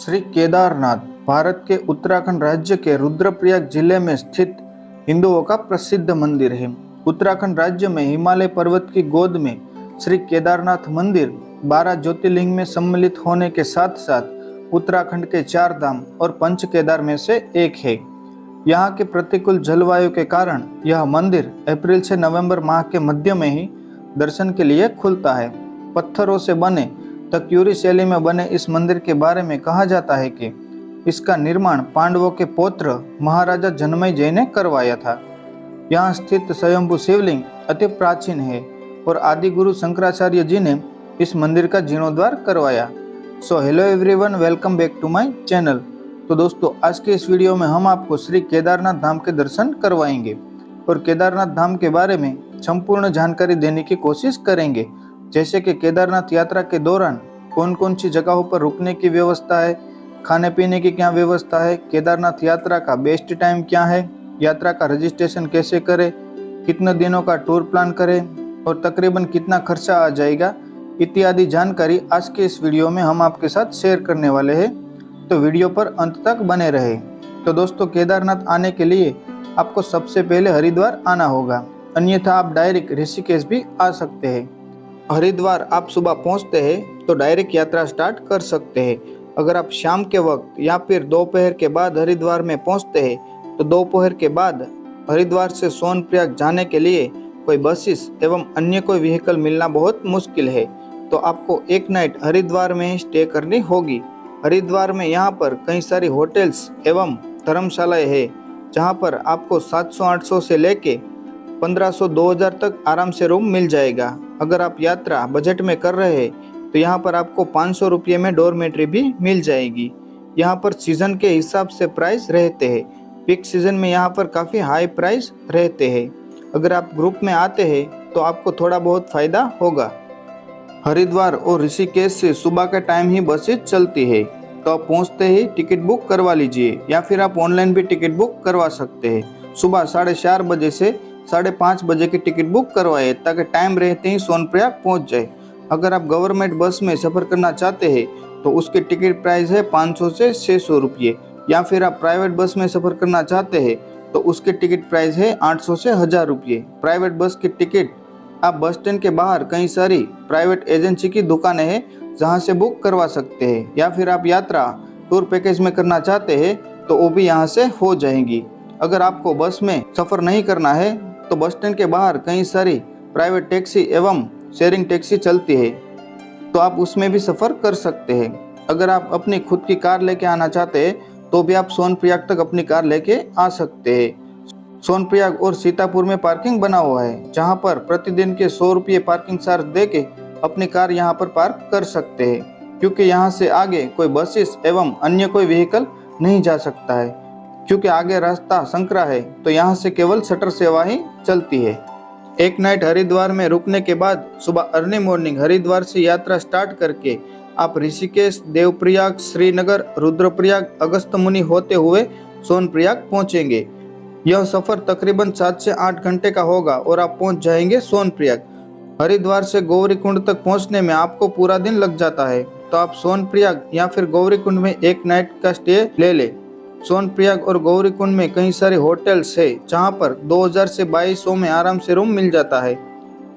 श्री केदारनाथ भारत के उत्तराखंड राज्य के रुद्रप्रयाग जिले में स्थित हिंदुओं का प्रसिद्ध मंदिर है। उत्तराखंड राज्य में हिमालय पर्वत की गोद में श्री केदारनाथ मंदिर 12 ज्योतिर्लिंग में सम्मिलित होने के साथ साथ उत्तराखंड के 4 धाम और पंच केदार में से एक है। यहाँ के प्रतिकूल जलवायु के कारण यह मंदिर अप्रैल से नवंबर माह के मध्य में ही दर्शन के लिए खुलता है। पत्थरों से बने तक्यूरी शैली में बने इस मंदिर के बारे में कहा जाता है कि इसका निर्माण पांडवों के पौत्र महाराजा जन्मेजय ने करवाया था। यहाँ स्थित स्वयंभू शिवलिंग अति प्राचीन है और आदि गुरु शंकराचार्य जी ने इस मंदिर का जीर्णोद्धार करवाया। So hello everyone, welcome back to my channel. तो दोस्तों, आज के इस वीडियो में हम आपको श्री केदारनाथ धाम के दर्शन करवाएंगे और केदारनाथ धाम के बारे में संपूर्ण जानकारी देने की कोशिश करेंगे, जैसे कि केदारनाथ यात्रा के दौरान कौन कौन सी जगहों पर रुकने की व्यवस्था है, खाने पीने की क्या व्यवस्था है, केदारनाथ यात्रा का बेस्ट टाइम क्या है, यात्रा का रजिस्ट्रेशन कैसे करें, कितने दिनों का टूर प्लान करें और तकरीबन कितना खर्चा आ जाएगा, इत्यादि जानकारी आज के इस वीडियो में हम आपके साथ शेयर करने वाले हैं। तो वीडियो पर अंत तक बने रहे। तो दोस्तों, केदारनाथ आने के लिए आपको सबसे पहले हरिद्वार आना होगा, अन्यथा आप डायरेक्ट ऋषिकेश भी आ सकते हैं। हरिद्वार आप सुबह पहुंचते हैं तो डायरेक्ट यात्रा स्टार्ट कर सकते हैं। अगर आप शाम के वक्त या फिर दोपहर के बाद हरिद्वार में पहुंचते हैं तो दोपहर के बाद हरिद्वार से सोनप्रयाग जाने के लिए कोई बसेस एवं अन्य कोई व्हीकल मिलना बहुत मुश्किल है। तो आपको एक नाइट हरिद्वार में ही स्टे करनी होगी। हरिद्वार में यहाँ पर कई सारी होटल्स एवं धर्मशालाएं हैं, जहाँ पर आपको 700-800 से लेके 1500-2000 तक आराम से रूम मिल जाएगा। अगर आप यात्रा बजट में कर रहे हैं तो यहाँ पर आपको 500 रुपये में डॉर्मेट्री भी मिल जाएगी। यहाँ पर सीजन के हिसाब से प्राइस रहते हैं। पीक सीजन में यहाँ पर काफ़ी हाई प्राइस रहते हैं। अगर आप ग्रुप में आते हैं तो आपको थोड़ा बहुत फ़ायदा होगा। हरिद्वार और ऋषिकेश से सुबह का टाइम ही बसें चलती है, तो आप पहुँचते ही टिकट बुक करवा लीजिए या फिर आप ऑनलाइन भी टिकट बुक करवा सकते हैं। सुबह 4:30 बजे से 5:30 बजे की टिकट बुक करवाए ताकि टाइम रहते ही सोनप्रयाग पहुंच जाए। अगर आप गवर्नमेंट बस में सफ़र करना चाहते हैं तो उसकी टिकट प्राइस है 500 से 600 रुपये, या फिर आप प्राइवेट बस में सफ़र करना चाहते हैं तो उसकी टिकट प्राइस है 800 से 1000 रुपये। प्राइवेट बस की टिकट आप बस स्टैंड के बाहर कई सारी प्राइवेट एजेंसी की दुकानें हैं जहां से बुक करवा सकते हैं, या फिर आप यात्रा टूर पैकेज में करना चाहते हैं तो वो भी यहाँ से हो जाएंगी। अगर आपको बस में सफ़र नहीं करना है तो बस स्टैंड के बाहर कई सारी प्राइवेट टैक्सी एवं शेयरिंग टैक्सी चलती है, तो आप उसमें भी सफ़र कर सकते हैं। अगर आप अपनी खुद की कार लेके आना चाहते हैं तो भी आप सोनप्रयाग तक अपनी कार लेके आ सकते हैं। सोनप्रयाग और सीतापुर में पार्किंग बना हुआ है, जहां पर प्रतिदिन के 100 रुपये पार्किंग चार्ज दे के अपनी कार यहां पर पार्क कर सकते हैं, क्योंकि यहां से आगे कोई बसेस एवं अन्य कोई व्हीकल नहीं जा सकता है, क्योंकि आगे रास्ता संकरा है। तो यहाँ से केवल शटर सेवा ही चलती है। एक नाइट हरिद्वार में रुकने के बाद सुबह अर्ली मॉर्निंग हरिद्वार से यात्रा स्टार्ट करके आप ऋषिकेश, देवप्रयाग, श्रीनगर, रुद्रप्रयाग, अगस्त्यमुनि होते हुए सोनप्रयाग पहुंचेंगे। यह सफर तकरीबन 7 से 8 घंटे का होगा और आप पहुंच जाएंगे सोनप्रयाग। हरिद्वार से गौरीकुंड तक पहुंचने में आपको पूरा दिन लग जाता है, तो आप सोनप्रयाग या फिर गौरीकुंड में एक नाइट का स्टे ले लें। सोनप्रयाग और गौरीकुंड में कई सारे होटल्स है, जहां पर 2000 से 2200 में आराम से रूम मिल जाता है।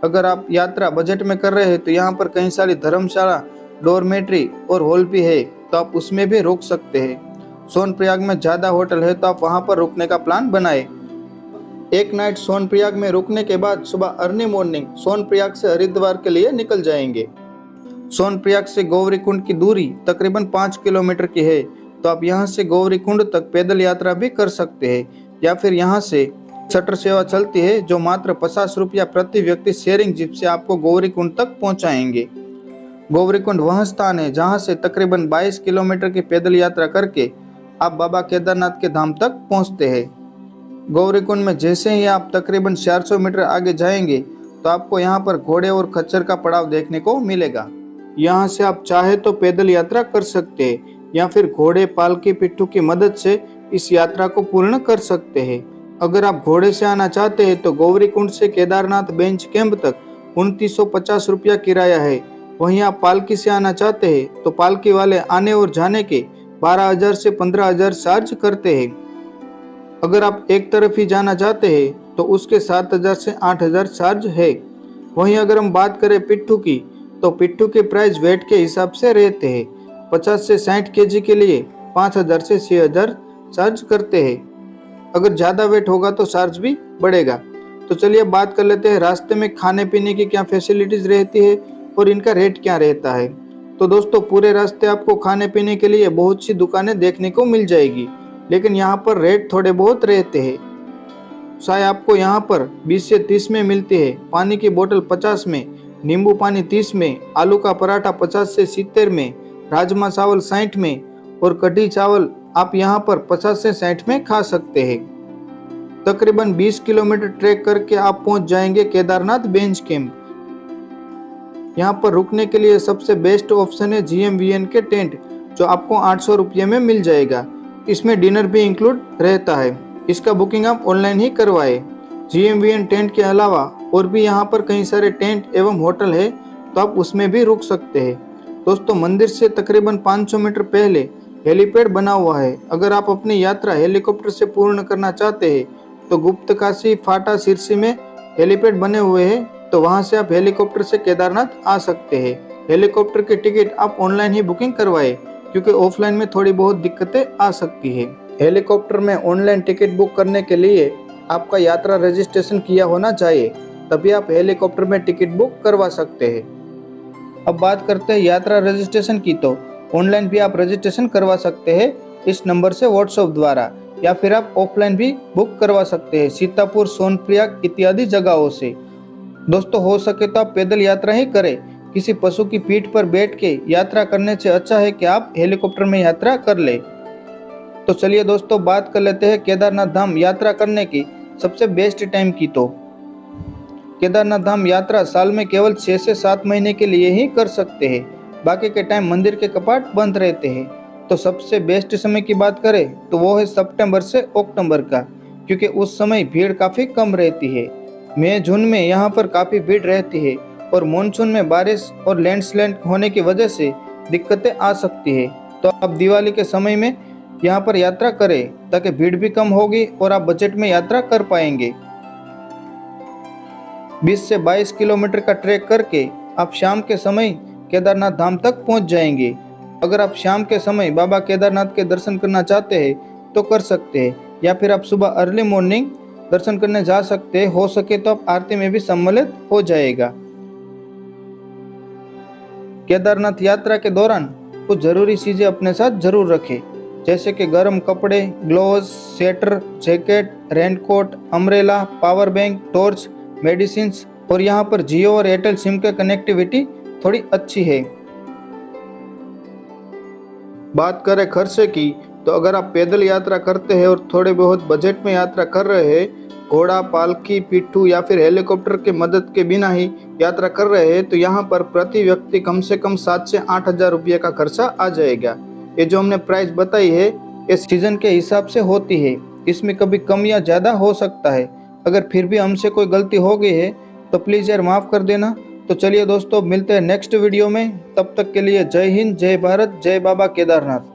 अगर आप यात्रा बजट में कर रहे हैं तो यहाँ पर कई सारी धर्मशाला, डॉर्मेट्री और हॉल भी है, तो आप उसमें भी रुक सकते हैं। सोनप्रयाग में ज़्यादा होटल है तो आप वहां पर रुकने का प्लान बनाए। एक नाइट सोनप्रयाग में रुकने के बाद सुबह अर्ली मॉर्निंग सोनप्रयाग से हरिद्वार के लिए निकल जाएंगे। सोनप्रयाग से गौरीकुंड की दूरी तकरीबन 5 किलोमीटर की है, तो आप यहाँ से गौरीकुंड तक पैदल यात्रा भी कर सकते हैं, या फिर यहाँ से शटर सेवा चलती है जो मात्र 50 रुपया प्रति व्यक्ति शेयरिंग जीप से आपको गौरीकुंड तक पहुँचाएंगे। गौरीकुंड वह स्थान है जहाँ से तकरीबन 22 किलोमीटर की पैदल यात्रा करके आप बाबा केदारनाथ के धाम तक पहुँचते हैं। गौरीकुंड में जैसे ही आप तकरीबन 400 मीटर आगे जाएंगे तो आपको यहाँ पर घोड़े और खच्चर का पड़ाव देखने को मिलेगा। यहाँ से आप चाहे तो पैदल यात्रा कर सकते हैं या फिर घोड़े, पालकी, पिट्ठू की मदद से इस यात्रा को पूर्ण कर सकते हैं। अगर आप घोड़े से आना चाहते हैं तो गौरीकुंड से केदारनाथ बेंच कैंप तक 2950 रुपया किराया है। वहीं आप पालकी से आना चाहते हैं तो पालकी वाले आने और जाने के 12,000 से 15,000 चार्ज करते हैं। अगर आप एक तरफ ही जाना चाहते हैं तो उसके 7,000 से 8,000 चार्ज है। वहीं अगर हम बात करें पिट्ठू की, तो पिट्ठू के प्राइस वेट के हिसाब से रहते हैं। 50 से 60 केजी के लिए 5,000 से 6,000 चार्ज करते हैं। अगर ज़्यादा वेट होगा तो चार्ज भी बढ़ेगा। तो चलिए अब बात कर लेते हैं रास्ते में खाने पीने की क्या फैसिलिटीज़ रहती है और इनका रेट क्या रहता है। तो दोस्तों पूरे रास्ते आपको खाने पीने के लिए बहुत सी दुकानें देखने को मिल जाएगी, लेकिन यहाँ पर रेट थोड़े बहुत रहते हैं। चाय आपको यहाँ पर 20 से 30 में मिलती है, पानी की बोतल 50 में, नींबू पानी 30 में, आलू का पराठा 50 से 70 में, राजमा चावल 60 में और कढ़ी चावल आप यहाँ पर 50 से 60 में खा सकते हैं। तकरीबन 20 किलोमीटर ट्रैक करके आप पहुँच जाएंगे केदारनाथ बेंच कैंप। यहाँ पर रुकने के लिए सबसे बेस्ट ऑप्शन है GMVN के टेंट, जो आपको 800 रुपये में मिल जाएगा। इसमें डिनर भी इंक्लूड रहता है। इसका बुकिंग आप ऑनलाइन ही करवाएं। GMVN टेंट के अलावा और भी यहाँ पर कई सारे टेंट एवं होटल है, तो आप उसमें भी रुक सकते हैं। दोस्तों मंदिर से तकरीबन 500 मीटर पहले हेलीपैड बना हुआ है। अगर आप अपनी यात्रा हेलीकॉप्टर से पूर्ण करना चाहते हैं तो गुप्तकाशी फाटा सिरसी में हेलीपैड बने हुए हैं, तो वहां से आप हेलीकॉप्टर से केदारनाथ आ सकते हैं। हेलीकॉप्टर की टिकट आप ऑनलाइन ही बुकिंग करवाएं, क्योंकि ऑफलाइन में थोड़ी बहुत दिक्कतें आ सकती है। हेलीकॉप्टर में ऑनलाइन टिकट बुक करने के लिए आपका यात्रा रजिस्ट्रेशन किया होना चाहिए, तभी आप हेलीकॉप्टर में टिकट बुक करवा सकते हैं। अब बात करते हैं यात्रा रजिस्ट्रेशन की, तो ऑनलाइन भी आप रजिस्ट्रेशन करवा सकते हैं इस नंबर से व्हाट्सएप द्वारा, या फिर आप ऑफलाइन भी बुक करवा सकते हैं सीतापुर, सोनप्रयाग इत्यादि जगहों से। दोस्तों हो सके तो आप पैदल यात्रा ही करें। किसी पशु की पीठ पर बैठ के यात्रा करने से अच्छा है कि आप हेलीकॉप्टर में यात्रा कर ले। तो चलिए दोस्तों बात कर लेते हैं केदारनाथ धाम यात्रा करने की सबसे बेस्ट टाइम की। तो केदारनाथ धाम यात्रा साल में केवल 6 से 7 महीने के लिए ही कर सकते हैं। बाकी के टाइम मंदिर के कपाट बंद रहते हैं। तो सबसे बेस्ट समय की बात करें तो वो है सितंबर से अक्टूबर का, क्योंकि उस समय भीड़ काफ़ी कम रहती है। मई जून में यहाँ पर काफ़ी भीड़ रहती है और मानसून में बारिश और लैंडस्लाइड होने की वजह से दिक्कतें आ सकती है। तो आप दिवाली के समय में यहाँ पर यात्रा करें, ताकि भीड़ भी कम होगी और आप बजट में यात्रा कर पाएंगे। 20 से 22 किलोमीटर का ट्रैक करके आप शाम के समय केदारनाथ धाम तक पहुँच जाएंगे। अगर आप शाम के समय बाबा केदारनाथ के दर्शन करना चाहते हैं तो कर सकते हैं, या फिर आप सुबह अर्ली मॉर्निंग दर्शन करने जा सकते हैं। हो सके तो आप आरती में भी सम्मिलित हो जाएगा। केदारनाथ यात्रा के दौरान कुछ जरूरी चीजें अपने साथ जरूर रखें, जैसे कि गर्म कपड़े, gloves, sweater, jacket, raincoat, umbrella, power bank, torch, medicine. और यहाँ पर जियो और एयरटेल सिम का कनेक्टिविटी थोड़ी अच्छी है। बात करें खर्चे की, तो अगर आप पैदल यात्रा करते हैं और थोड़े बहुत बजट में यात्रा कर रहे हैं, घोड़ा, पालकी, पिट्ठू या फिर हेलीकॉप्टर के मदद के बिना ही यात्रा कर रहे हैं, तो यहाँ पर प्रति व्यक्ति कम से कम 7 से 8,000 रुपये का खर्चा आ जाएगा। ये जो हमने प्राइस बताई है ये सीजन के हिसाब से होती है, इसमें कभी कम या ज़्यादा हो सकता है। अगर फिर भी हमसे कोई गलती हो गई है तो प्लीज़ यार माफ़ कर देना। तो चलिए दोस्तों मिलते हैं नेक्स्ट वीडियो में, तब तक के लिए जय हिंद, जय भारत, जय बाबा केदारनाथ।